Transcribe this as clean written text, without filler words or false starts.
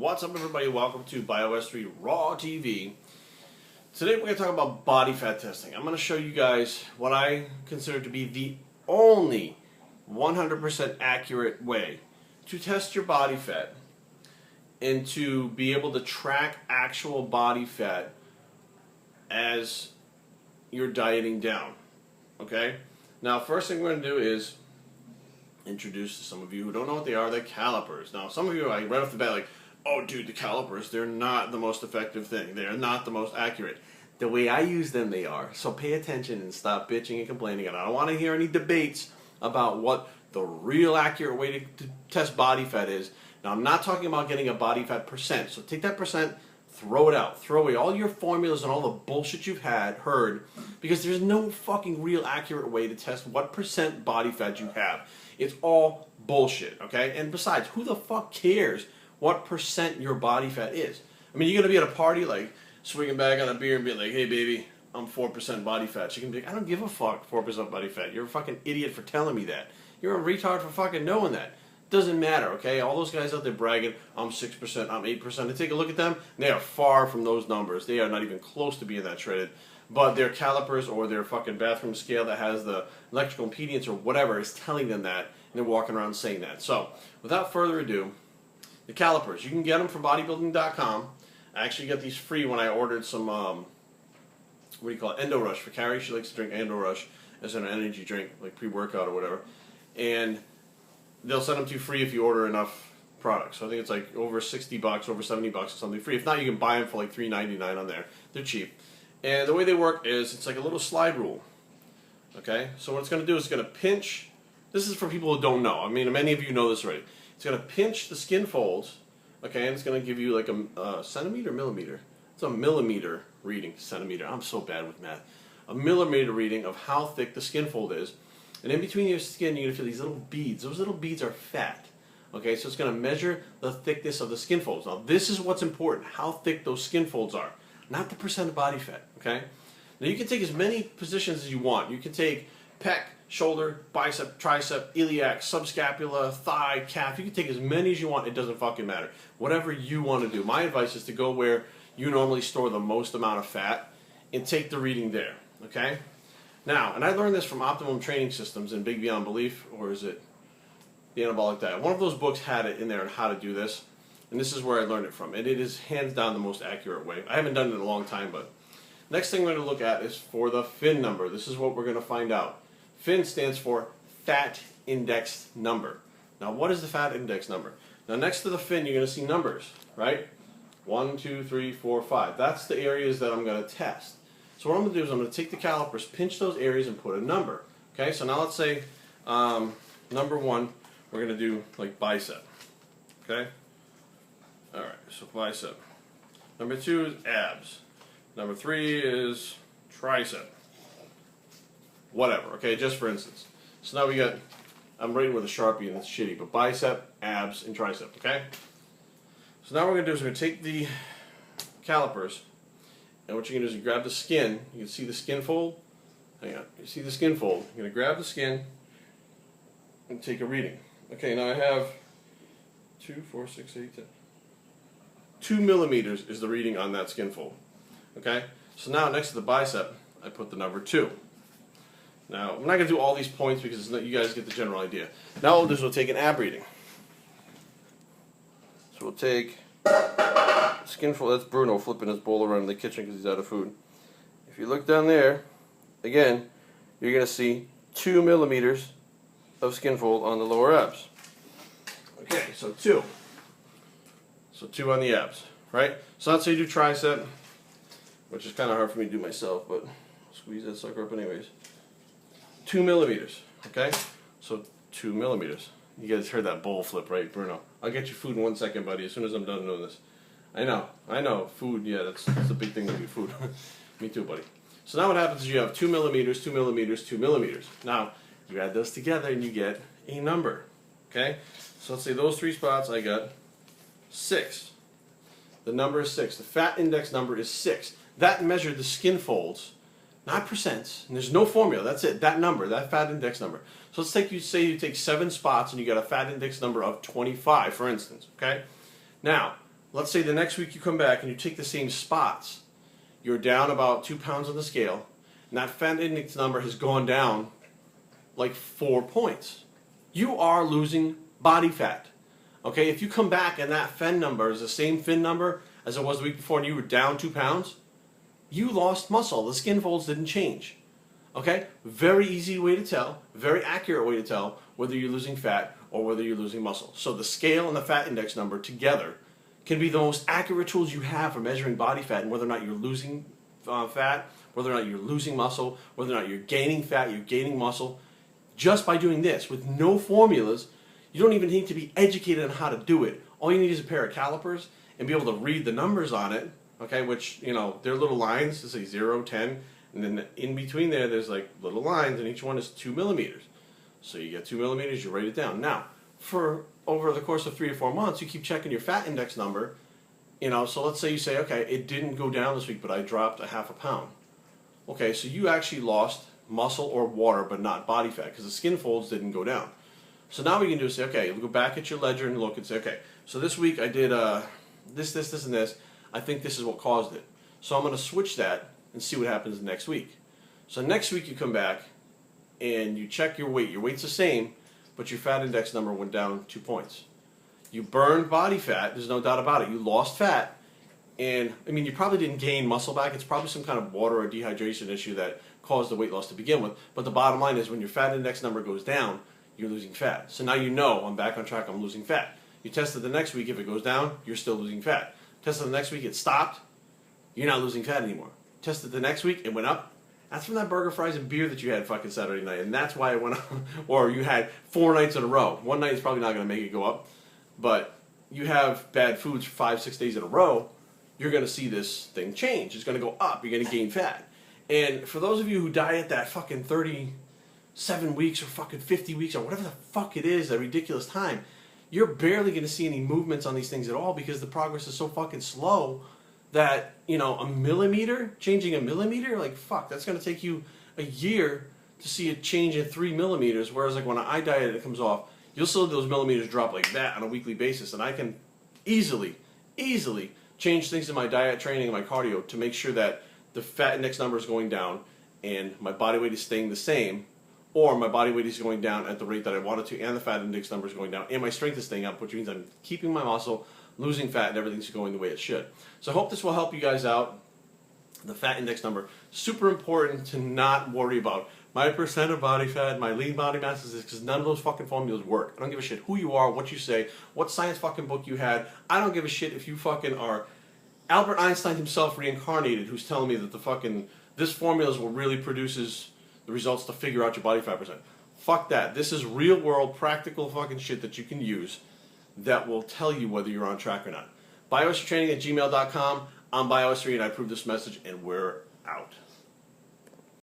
What's up, everybody? Welcome to BioS3 Raw TV. Today we're going to talk about body fat testing. I'm going to show you guys what I consider to be the only 100% accurate way to test your body fat and to be able to track actual body fat as you're dieting down. Okay? Now, first thing we're going to do is introduce to some of you who don't know what they are, the calipers. Now, some of you, right off the bat, like, oh, dude, the calipers, they're not the most effective thing. They're not the most accurate. The way I use them, they are. So pay attention and stop bitching and complaining. And I don't want to hear any debates about what the real accurate way to test body fat is. Now, I'm not talking about getting a body fat percent. So take that percent, throw it out. Throw away all your formulas and all the bullshit you've heard, because there's no fucking real accurate way to test what percent body fat you have. It's all bullshit, okay? And besides, who the fuck cares what percent your body fat is? I mean, you're going to be at a party, like, swinging back on a beer and be like, hey, baby, I'm 4% body fat. She can be like, I don't give a fuck 4% body fat. You're a fucking idiot for telling me that. You're a retard for fucking knowing that. Doesn't matter, okay? All those guys out there bragging, I'm 6%, I'm 8%. And take a look at them, they are far from those numbers. They are not even close to being that shredded. But their calipers or their fucking bathroom scale that has the electrical impedance or whatever is telling them that, and they're walking around saying that. So, without further ado, the calipers. You can get them from bodybuilding.com. I actually got these free when I ordered some, what do you call it, Endo Rush for Carrie. She likes to drink Endo Rush as an energy drink, like pre-workout or whatever. And they'll send them to you free if you order enough products. So I think it's like over $60, over $70 or something free. If not, you can buy them for like $3.99 on there. They're cheap. And the way they work is it's like a little slide rule. Okay? So what it's going to do is it's going to pinch. This is for people who don't know. I mean, many of you know this already. It's going to pinch the skin folds. Okay? And it's going to give you like a centimeter, millimeter. It's a millimeter reading. Centimeter. I'm so bad with math. A millimeter reading of how thick the skin fold is. And in between your skin, you're going to feel these little beads. Those little beads are fat. Okay? So it's going to measure the thickness of the skin folds. Now, this is what's important. How thick those skin folds are. Not the percent of body fat, okay? Now you can take as many positions as you want. You can take pec, shoulder, bicep, tricep, iliac, subscapula, thigh, calf. You can take as many as you want. It doesn't fucking matter. Whatever you want to do. My advice is to go where you normally store the most amount of fat and take the reading there, okay? Now, and I learned this from Optimum Training Systems in Big Beyond Belief, or is it the Anabolic Diet? One of those books had it in there on how to do this. And this is where I learned it from. And it is hands down the most accurate way. I haven't done it in a long time, but next thing we're going to look at is for the FIN number. This is what we're going to find out. FIN stands for Fat Index Number. Now, what is the Fat Index Number? Now, next to the FIN, you're going to see numbers, right? 1, 2, 3, 4, 5. That's the areas that I'm going to test. So what I'm going to do is I'm going to take the calipers, pinch those areas, and put a number. Okay, so now let's say number 1, we're going to do like bicep. Okay? Alright, so bicep. Number 2 is abs. Number 3 is tricep. Whatever, okay, just for instance. So now we got, I'm writing with a Sharpie and it's shitty, but bicep, abs, and tricep, okay? So now what we're going to do is we're going to take the calipers, and what you're going to do is you grab the skin. You can see the skin fold. Hang on, you see the skin fold. You're going to grab the skin and take a reading. Okay, now I have 2, 4, 6, 8, 10. 2 millimeters is the reading on that skin fold. Okay? So now next to the bicep, I put the number 2. Now, I'm not going to do all these points because you guys get the general idea. Now what we'll do is we'll take an ab reading. So we'll take skin fold. That's Bruno flipping his bowl around in the kitchen because he's out of food. If you look down there, again, you're going to see 2 millimeters of skin fold on the lower abs. Okay, so 2. So 2 on the abs, right? So let's say you do tricep, which is kind of hard for me to do myself, but squeeze that sucker up anyways. 2 millimeters, okay? So 2 millimeters. You guys heard that bowl flip, right, Bruno? I'll get you food in 1 second, buddy, as soon as I'm done doing this. I know, food, yeah, that's a big thing to do, food. Me too, buddy. So now what happens is you have 2 millimeters, 2 millimeters, 2 millimeters. Now, you add those together and you get a number, okay? So let's say those 3 spots I got 6. The number is 6. The fat index number is 6. That measured the skin folds, not percents. And there's no formula. That's it. That number, that fat index number. So let's say you take 7 spots and you got a fat index number of 25, for instance. Okay. Now, let's say the next week you come back and you take the same spots. You're down about 2 pounds on the scale, and that fat index number has gone down like 4 points. You are losing body fat. Okay, if you come back and that FIN number is the same FIN number as it was the week before and you were down 2 pounds, you lost muscle. The skin folds didn't change. Okay, very easy way to tell, very accurate way to tell whether you're losing fat or whether you're losing muscle. So the scale and the fat index number together can be the most accurate tools you have for measuring body fat and whether or not you're losing fat, whether or not you're losing muscle, whether or not you're gaining fat, you're gaining muscle. Just by doing this with no formulas, you don't even need to be educated on how to do it. All you need is a pair of calipers and be able to read the numbers on it, okay, which, you know, they're little lines, let's say 0, 10, and then in between there's like little lines, and each one is 2 millimeters. So you get 2 millimeters, you write it down. Now, for over the course of 3 or 4 months, you keep checking your fat index number, you know, so let's say you say, okay, it didn't go down this week, but I dropped a half a pound. Okay, so you actually lost muscle or water, but not body fat, because the skin folds didn't go down. So now what you can do is say, okay, go back at your ledger and look and say, okay, so this week I did this, and this. I think this is what caused it. So I'm going to switch that and see what happens next week. So next week you come back and you check your weight. Your weight's the same, but your fat index number went down 2 points. You burned body fat, there's no doubt about it. You lost fat, and I mean, you probably didn't gain muscle back. It's probably some kind of water or dehydration issue that caused the weight loss to begin with. But the bottom line is when your fat index number goes down, you're losing fat. So now you know, I'm back on track, I'm losing fat. You test it the next week, if it goes down, you're still losing fat. Test it the next week, it stopped, you're not losing fat anymore. Test it the next week, it went up. That's from that burger, fries, and beer that you had fucking Saturday night, and that's why it went up. Or you had 4 nights in a row. One night is probably not going to make it go up, but you have bad foods for 5, 6 days in a row, you're going to see this thing change. It's going to go up. You're going to gain fat. And for those of you who diet that fucking 37 weeks or fucking 50 weeks or whatever the fuck it is, that ridiculous time, you're barely going to see any movements on these things at all because the progress is so fucking slow that, you know, a millimeter, changing a millimeter, like fuck, that's going to take you a year to see a change in 3 millimeters, whereas like when I diet and it comes off, you'll still those millimeters drop like that on a weekly basis, and I can easily change things in my diet, training, and my cardio to make sure that the fat index number is going down and my body weight is staying the same, or my body weight is going down at the rate that I want it to, and the fat index number is going down, and my strength is staying up, which means I'm keeping my muscle, losing fat, and everything's going the way it should. So I hope this will help you guys out. The fat index number, super important to not worry about. My percent of body fat, my lean body mass is this, because none of those fucking formulas work. I don't give a shit who you are, what you say, what science fucking book you had. I don't give a shit if you fucking are Albert Einstein himself reincarnated, who's telling me that the fucking, this formula is what really produces the results to figure out your body fat percent. Fuck that. This is real world, practical fucking shit that you can use that will tell you whether you're on track or not. BioStraining@gmail.com. I'm BioS3 and I approve this message, and we're out.